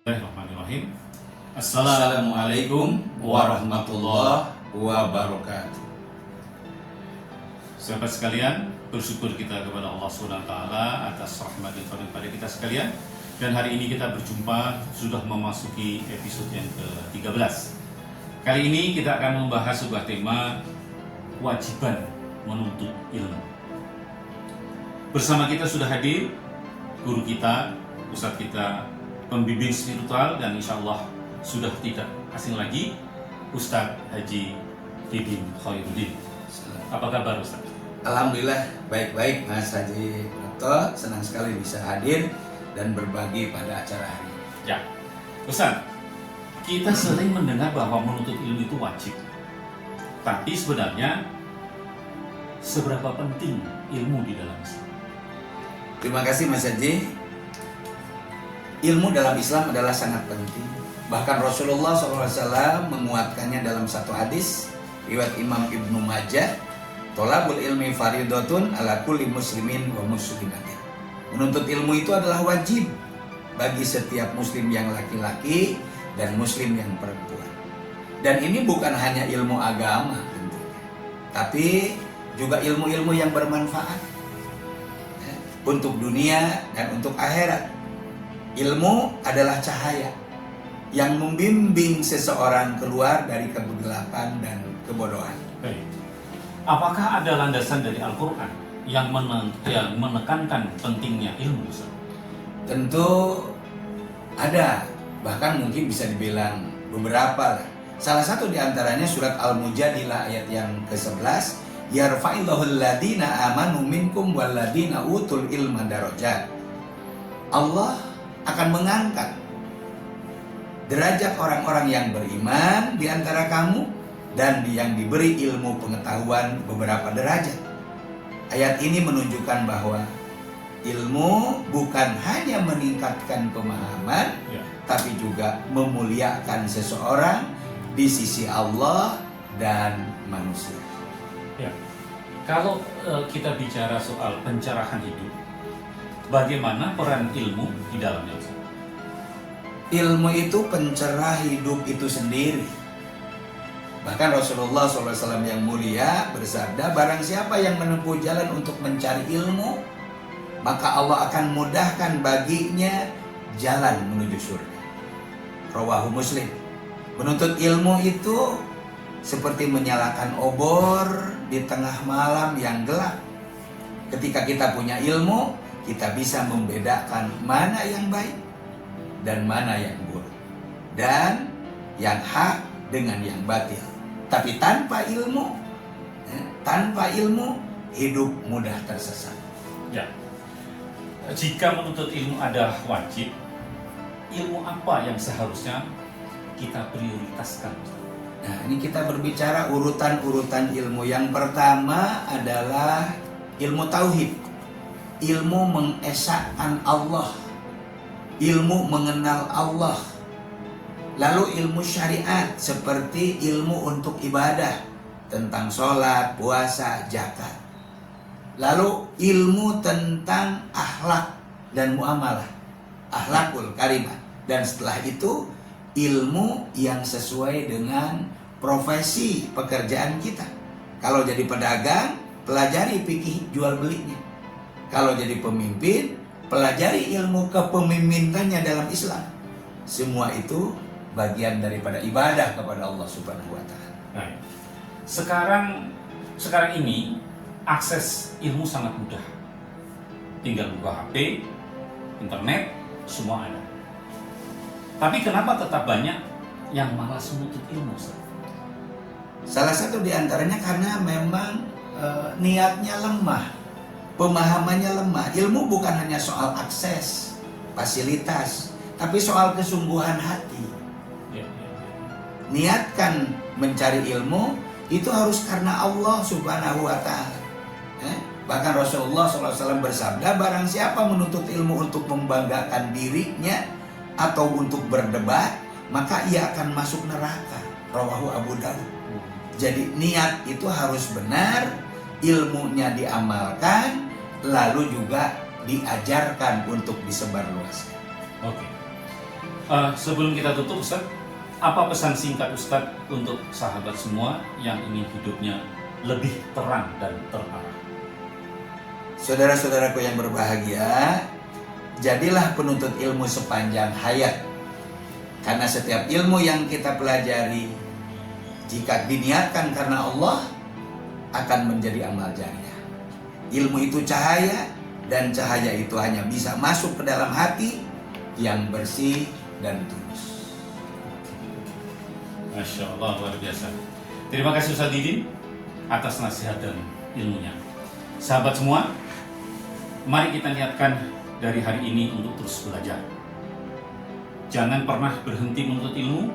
Bismillahirrahmanirrahim. Assalamualaikum warahmatullahi wabarakatuh. Sahabat sekalian, bersyukur kita kepada Allah SWT atas rahmat dan fadil pada kita sekalian. Dan hari ini kita berjumpa sudah memasuki episode yang ke-13. Kali ini kita akan membahas sebuah tema kewajiban menuntut ilmu. Bersama kita sudah hadir guru kita, ustadz kita, pembimbing spiritual, dan insya Allah sudah tidak asing lagi, Ustadz Haji Didin Khairuddin. Apa kabar Ustadz? Alhamdulillah baik-baik Mas Haji Prato, senang sekali bisa hadir dan berbagi pada acara hari ini. Ya, Ustadz, kita sering mendengar bahwa menuntut ilmu itu wajib. Tapi sebenarnya seberapa penting ilmu di dalam Islam? Terima kasih Mas Haji. Ilmu dalam Islam adalah sangat penting. Bahkan Rasulullah SAW menguatkannya dalam satu hadis riwayat Imam Ibnu Majah, "Thalabul ilmi faridatun ala kulli muslimin wa muslimatin." Menuntut ilmu itu adalah wajib bagi setiap muslim yang laki-laki dan muslim yang perempuan. Dan ini bukan hanya ilmu agama tentunya, tapi juga ilmu-ilmu yang bermanfaat untuk dunia dan untuk akhirat. Ilmu adalah cahaya yang membimbing seseorang keluar dari kegelapan dan kebodohan. Baik. Apakah ada landasan dari Al-Quran yang menekankan pentingnya ilmu, Ustaz? Tentu ada, bahkan mungkin bisa dibilang beberapa lah. Salah satu diantaranya surat Al-Mujadilah ayat yang ke-11, "Yarfa'illahul ladina amanu minkum wal ladina utul ilma darajat." Allah akan mengangkat derajat orang-orang yang beriman di antara kamu dan yang diberi ilmu pengetahuan beberapa derajat. Ayat ini menunjukkan bahwa ilmu bukan hanya meningkatkan pemahaman, tapi juga memuliakan seseorang di sisi Allah dan manusia. Ya. Kalau kita bicara soal pencerahan hidup, bagaimana peran ilmu di dalamnya? Ilmu itu pencerah hidup itu sendiri. Bahkan Rasulullah SAW yang mulia bersabda, "Barang siapa yang menempuh jalan untuk mencari ilmu, maka Allah akan mudahkan baginya jalan menuju surga." Rawahu Muslim. Menuntut ilmu itu seperti menyalakan obor di tengah malam yang gelap. Ketika kita punya ilmu, kita bisa membedakan mana yang baik dan mana yang buruk, dan yang hak dengan yang batil. Tapi tanpa ilmu hidup mudah tersesat. Ya. Jika menuntut ilmu adalah wajib, ilmu apa yang seharusnya kita prioritaskan? Nah, ini kita berbicara urutan-urutan ilmu. Yang pertama adalah ilmu tauhid. Ilmu mengesahkan Allah, ilmu mengenal Allah. Lalu ilmu syariat seperti ilmu untuk ibadah tentang sholat, puasa, zakat. Lalu ilmu tentang akhlak dan muamalah, akhlakul karimah. Dan setelah itu ilmu yang sesuai dengan profesi pekerjaan kita. Kalau jadi pedagang, pelajari fikih jual belinya. Kalau jadi pemimpin, pelajari ilmu kepemimpinannya dalam Islam. Semua itu bagian daripada ibadah kepada Allah Subhanahu wa Ta'ala. Nah, sekarang ini akses ilmu sangat mudah. Tinggal buka HP, internet, semua ada. Tapi kenapa tetap banyak yang malas menuntut ilmu, Ustaz? Salah satu diantaranya karena memang niatnya lemah. Pemahamannya lemah. Ilmu bukan hanya soal akses, fasilitas, tapi soal kesungguhan hati. Niatkan mencari ilmu itu harus karena Allah Subhanahu wa Ta'ala. Bahkan Rasulullah SAW bersabda, "Barang siapa menuntut ilmu untuk membanggakan dirinya atau untuk berdebat, maka ia akan masuk neraka." Rawahu Abu Dawud. Jadi niat itu harus benar, ilmunya diamalkan, lalu juga diajarkan untuk disebarluaskan. Oke. Sebelum kita tutup, Ustaz, apa pesan singkat Ustaz untuk sahabat semua yang ingin hidupnya lebih terang dan terarah? Saudara-saudaraku yang berbahagia, jadilah penuntut ilmu sepanjang hayat. Karena setiap ilmu yang kita pelajari, jika diniatkan karena Allah, akan menjadi amal jariah. Ilmu itu cahaya, dan cahaya itu hanya bisa masuk ke dalam hati yang bersih dan tulus. Masya Allah, luar biasa. Terima kasih Ustaz Didin atas nasihat dan ilmunya. Sahabat semua, mari kita niatkan dari hari ini untuk terus belajar. Jangan pernah berhenti menuntut ilmu,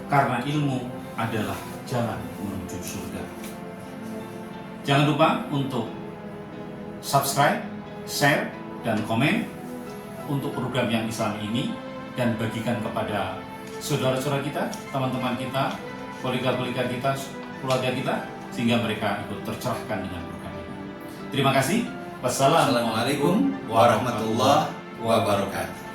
karena ilmu adalah jalan menuju surga. Jangan lupa untuk subscribe, share, dan komen untuk program yang Islam ini, dan bagikan kepada saudara-saudara kita, teman-teman kita, kolega-kolega kita, keluarga kita, sehingga mereka ikut tercerahkan dengan program ini. Terima kasih. Wassalamualaikum warahmatullahi wabarakatuh.